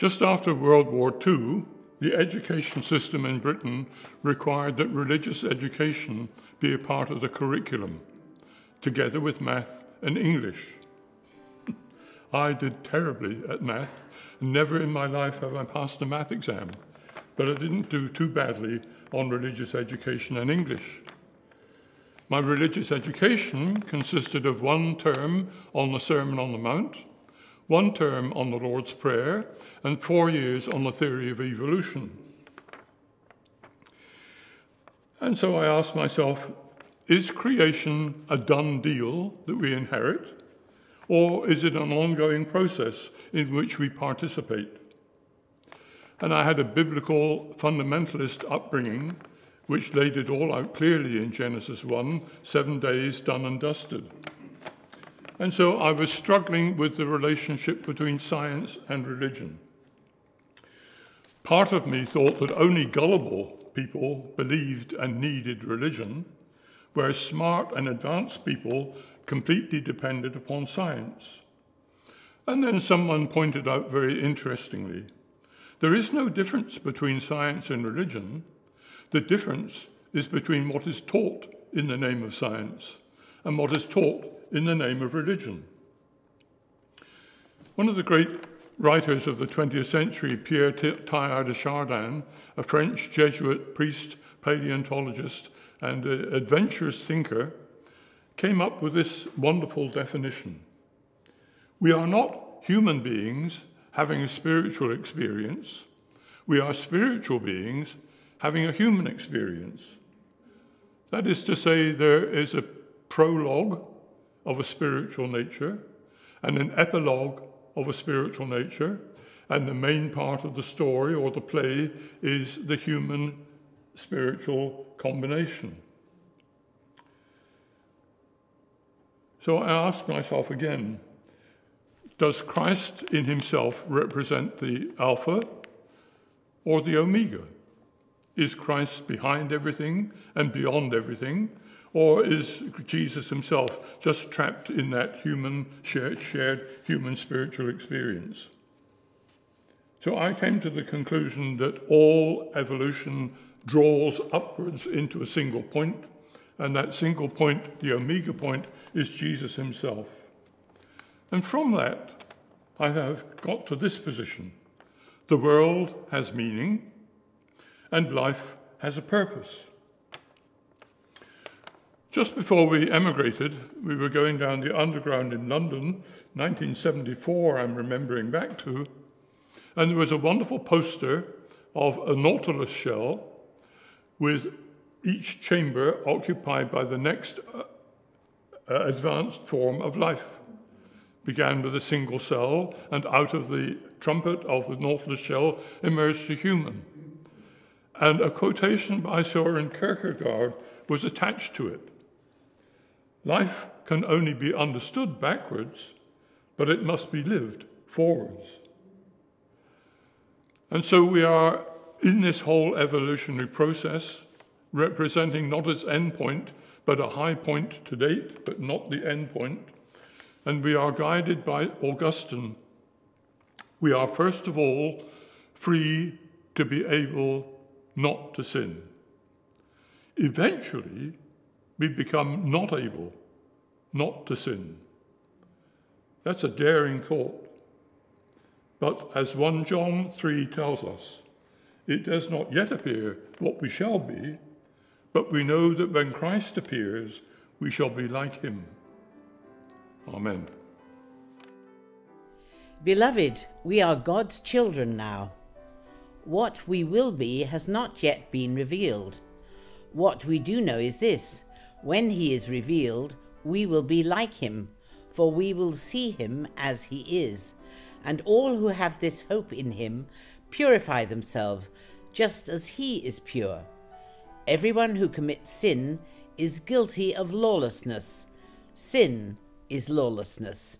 Just after World War II, the education system in Britain required that religious education be a part of the curriculum, together with math and English. I did terribly at math. Never in my life have I passed a math exam, but I didn't do too badly on religious education and English. My religious education consisted of 1 term on the Sermon on the Mount, 1 term on the Lord's Prayer, and 4 years on the theory of evolution. And so I asked myself, is creation a done deal that we inherit? Or is it an ongoing process in which we participate? And I had a biblical fundamentalist upbringing, which laid it all out clearly in Genesis 1, 7 days done and dusted. And so I was struggling with the relationship between science and religion. Part of me thought that only gullible people believed and needed religion, whereas smart and advanced people completely depended upon science. And then someone pointed out very interestingly, there is no difference between science and religion. The difference is between what is taught in the name of science and what is taught in the name of religion. One of the great writers of the 20th century, Pierre Teilhard de Chardin, a French Jesuit priest, paleontologist, and adventurous thinker, came up with this wonderful definition. We are not human beings having a spiritual experience. We are spiritual beings having a human experience. That is to say, there is a prologue of a spiritual nature and an epilogue of a spiritual nature, and the main part of the story or the play is the human spiritual combination. So I ask myself again, does Christ in himself represent the Alpha or the Omega? Is Christ behind everything and beyond everything? Or is Jesus himself just trapped in that shared human spiritual experience? So I came to the conclusion that all evolution draws upwards into a single point, and that single point, the Omega point, is Jesus himself. And from that, I have got to this position. The world has meaning, and life has a purpose. Just before we emigrated, we were going down the Underground in London, 1974 I'm remembering back to, and there was a wonderful poster of a Nautilus shell with each chamber occupied by the next advanced form of life. Began with a single cell, and out of the trumpet of the Nautilus shell emerged a human. And a quotation by Søren Kierkegaard was attached to it. Life can only be understood backwards, but it must be lived forwards. And so we are in this whole evolutionary process, representing not its end point, but a high point to date, but not the end point. And we are guided by Augustine. We are, first of all, free to be able not to sin. Eventually, we become not able not to sin. That's a daring thought. But as 1 John 3 tells us, it does not yet appear what we shall be, but we know that when Christ appears, we shall be like him. Amen. Beloved, we are God's children now. What we will be has not yet been revealed. What we do know is this: when he is revealed, we will be like him, for we will see him as he is. And all who have this hope in him purify themselves, just as he is pure. Everyone who commits sin is guilty of lawlessness. Sin is lawlessness.